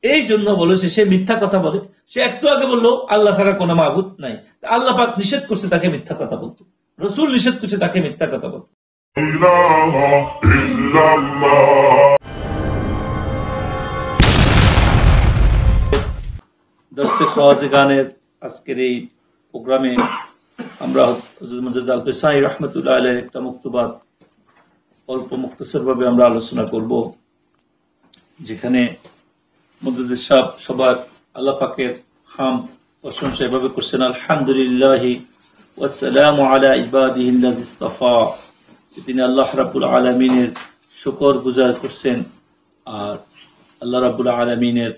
এই জন্য বলেছে সে মিথ্যা কথা বলে। সে একটু আগে বললো আল্লাহ ছাড়া কোনো মাবুদ নাই, আল্লাহ পাক নিষেধ করছে তাকে মিথ্যা কথা বলতে, রসুল নিষেধ করছে তাকে মিথ্যা কথা বলতে। দর্শক খাওয়াজে গানের আজকের এই প্রোগ্রামে আমরা হযরত মুজাদ্দিদ আল-পেশাই রাহমাতুল্লাহ আলাইহির একটা মুক্তবাদ অল্প মুক্তসর ভাবে আমরা আলোচনা করব, যেখানে মুজাদ্দিদ সাহেব সবার আল্লাহ পাকের হামদ প্রশংসা এভাবে করছেন, আলহামদুলিল্লাহি ওয়াসসালামু আলা ইবাদিহিল্লাযী ইসতাফা। তিনি আল্লাহ রাব্বুল আলামিনের শুকর গুজার করছেন আর আল্লাহ রাব্বুল আলামিনের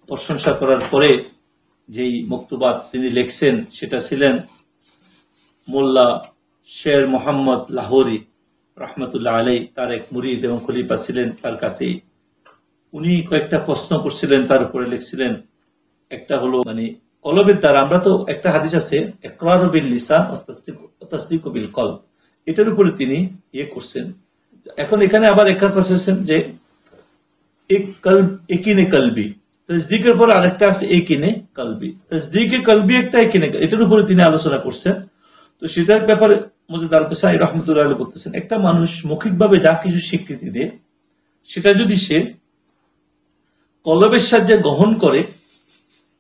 প্রশংসা করার পরে যেই মুক্তবাদ তিনি লিখছেন সেটা ছিলেন মোল্লা শের মোহাম্মদ লাহোরী রহমতুল্লাহ আলাই, তার এক মুরিদ এবং খলিফা ছিলেন তার কাছে। উনি কয়েকটা প্রশ্ন করছিলেন, তার উপরে লিখছিলেন। একটা হলো মানে কলবের দ্বারা, আমরা তো একটা হাদিস আছে ইকরারু বিল লিসান ওয়া তাসদীকু বিল কলব, এটার উপরে তিনি করছেন। এখন এখানে আবার একটা করছেন যে এক কলব একিনে কলবি, তাসদীকের পর আরেকটা আছে একিনে কলবি, তাসদীকে কলবি একটা একিনে, এটার উপরে তিনি আলোচনা করছেন। তো সেটার ব্যাপারে মুজাদ্দিদ আল-পেশাই রাহমাতুল্লাহ আলাইহি বলতেছেন, একটা মানুষ মৌখিকভাবে যা কিছু স্বীকৃতি দেয় সেটা যদি সে কলবের সাহায্যে গ্রহণ করে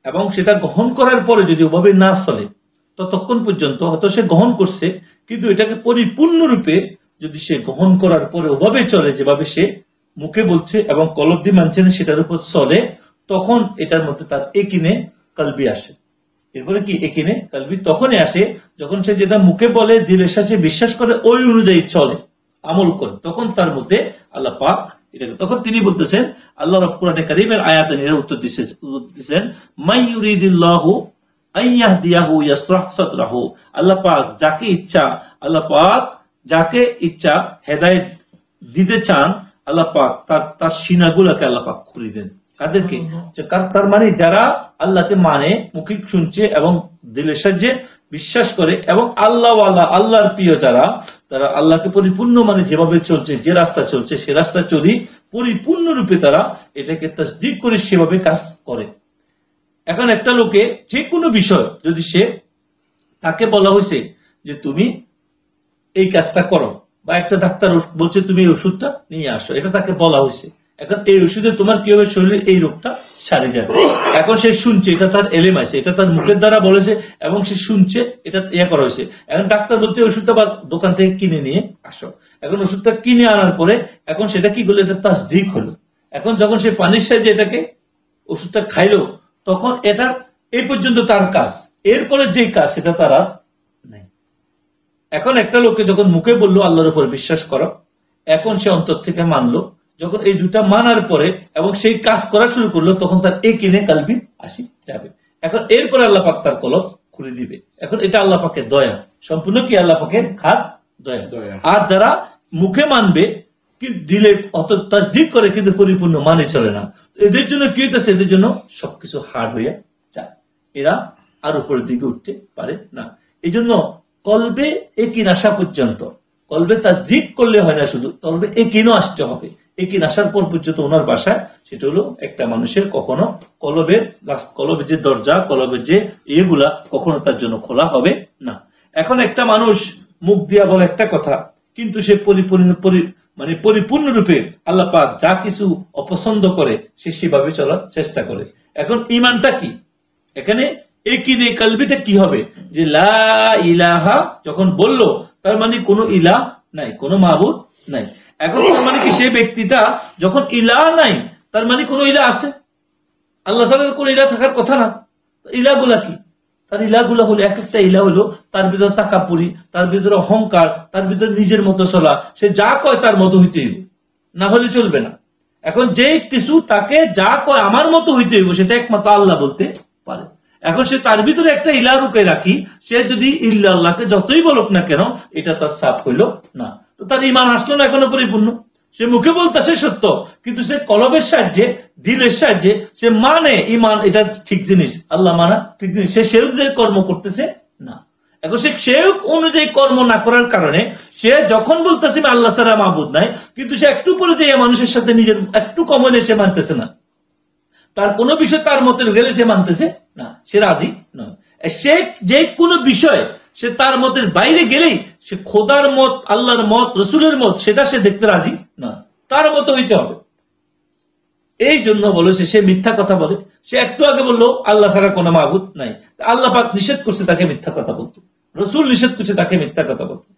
এবং সেটা গ্রহণ করার পরে যদি ওভাবে না চলে ততক্ষণ পর্যন্ত হয়তো সে গ্রহণ করছে, কিন্তু এটাকে পরিপূর্ণরূপে যদি সে গ্রহণ করার পরে ওভাবে চলে যেভাবে সে মুখে বলছে এবং কলব দিয়ে মানছে না সেটার উপর চলে, তখন এটার মধ্যে তার একিনে কলবি আসে। এরপরে কি একিনে কলবি তখনই আসে যখন সে যেটা মুখে বলে দিলের সাথে বিশ্বাস করে ওই অনুযায়ী চলে আমল করে, তখন তার মধ্যে আল্লাহ পাক এটাকে, তখন তিনি বলতেছেন আল্লাহ কোরআনে কারীমের আয়াতে এর উত্তর দিচ্ছেন মাই ইউরিদিল্লাহু আন ইয়াহদিয়াহু ইয়াশরাহ সাদরাহু, আল্লাহ পাক যাকে ইচ্ছা, আল্লাহ পাক যাকে ইচ্ছা হেদায়েত দিতে চান আল্লাহ পাক তার সিনাগুলোকে আল্লাহ পাক খুলে দেন। কাদেরকে? তার মানে যারা আল্লাহকে মানে, মুখে শুনছে এবং দিলের সাহায্যে বিশ্বাস করে এবং আল্লাহর প্রিয় যারা, তারা আল্লাহকে পরিপূর্ণ মানে যেভাবে চলছে, যে রাস্তা চলছে সে রাস্তা চলি পরিপূর্ণরূপে তারা এটাকে তাসদীক করে সেভাবে কাজ করে। এখন একটা লোকে যে কোনো বিষয় যদি সে তাকে বলা হয়েছে যে তুমি এই কাজটা করো, বা একটা ডাক্তার বলছে তুমি এই ওষুধটা নিয়ে আসো, এটা তাকে বলা হয়েছে, এখন এই ওষুধে তোমার কি হবে, শরীরের এই রোগটা সারে যাবে। এখন সে শুনছে, এটা তার এলেম আছে, এটা তার মুখের দ্বারা বলেছে এবং সে শুনছে, এটা করা হয়েছে। এখন ডাক্তার বলছে ওষুধটা দোকান থেকে কিনে নিয়ে আসো, এখন ওষুধটা কিনে আনার পরে এখন সেটা কি করলো, এটা তাসদীক হলো। এখন যখন সে পানির সাহায্যে এটাকে ওষুধটা খাইলো, তখন এটা এই পর্যন্ত তার কাজ, এরপরে যে কাজ সেটা তার আর নাই। এখন একটা লোককে যখন মুখে বললো আল্লাহর উপর বিশ্বাস করো, এখন সে অন্তর থেকে মানলো, যখন এই দুটা মানার পরে এবং সেই কাজ করা শুরু করলো, তখন তার একিনে কলবি আসি যাবে। এখন এরপরে আল্লাহ পাক তার কলব খুলে দিবে। এখন এটা আল্লাহ পাকের দয়া, সম্পূর্ণ কি আল্লাহ পাকের খাস দয়া। আর যারা মুখে মানবে কি দিলে অত তাসদীক করে কিন্তু পরিপূর্ণ মানে চলে না, এদের জন্য কি হইতেছে, এদের জন্য সবকিছু হার্ড হয়ে যায়, এরা আর উপরের দিকে উঠতে পারে না। এই জন্য কলবে একিন আসা পর্যন্ত, কলবে তাসদীক করলে হয় না, শুধু কলবে একিনও আসতে হবে। একিন আসার পর পর্যন্ত ওনার বাসায় সেটা হলো একটা মানুষের কখনো কলবের যে দরজা, কলবের যে ইয়েগুলা কখনো তার জন্য খোলা হবে না। এখন একটা মানুষ মুখ দিয়া বলে একটা কথা, কিন্তু সে পরিপূর্ণরূপে আল্লাহ পাক যা কিছু অপছন্দ করে সে সেভাবে চলার চেষ্টা করে। এখন ঈমানটা কি, এখানে একিনে কলবিটা কি হবে, যে লা ইলাহা যখন বললো তার মানে কোনো ইলাহ নাই, কোনো মাবুদ নাই। এখন তার মানে কি সেই ব্যক্তিটা যখন ইলাহ নাই তার মানে কোনো ইলাহ আছে? আল্লাহ ছাড়া কোনো ইলাহ থাকার কথা না। ইলাহগুলা কি? তার ইলাহগুলা হলো এক একটা ইলাহ হলো তার ভিতরে তাকাপুরি, তার ভিতরে অহংকার, তার ভিতরে নিজের মতো চলা, সে যা কয় তার মতো হইতে হইব, না হলে চলবে না। এখন যে কিছু তাকে যা কয় আমার মতো হইতে হইব সেটা একমাত্র আল্লাহ বলতে পারে। এখন সে তার ভিতরে একটা ইলাহ রুকে রাখি, সে যদি ইল্লাল্লাহকে যতই বলুক না কেন এটা তার সাফ হইল না, তো তার ঈমান আসলো না এখনো পরিপূর্ণ। সে মুখে বলতেছে সত্য, কিন্তু সে কলবের সাহায্যে, দিলের সাহায্যে সে মানে ঈমান এটা ঠিক জিনিস, আল্লাহ মানা ঠিক জিনিস, সে অনুযায়ী কর্ম করতেছে না। এখন সে অনুযায়ী কর্ম না করার কারণে সে যখন বলতেছে আল্লাহ ছাড়া মাবুদ নাই, কিন্তু সে একটু পরে যে মানুষের সাথে নিজের একটু কম হলে সে মানতেছে না, তার কোনো বিষয় তার মতের গেলে সে মানতেছে না, সে রাজি নয়। সে যে কোনো বিষয় সে তার মতের বাইরে গেলেই সে খোদার মত, আল্লাহর মত, রসুলের মত সেটা সে দেখতে রাজি না, তার মতো হইতে হবে। এই জন্য বলেছে সে মিথ্যা কথা বলে। সে একটু আগে বললো আল্লাহ ছাড়া কোনো মাবুদ নাই, আল্লাহ পাক নিষেধ করছে তাকে মিথ্যা কথা বলতে, রসুল নিষেধ করছে তাকে মিথ্যা কথা বলতে।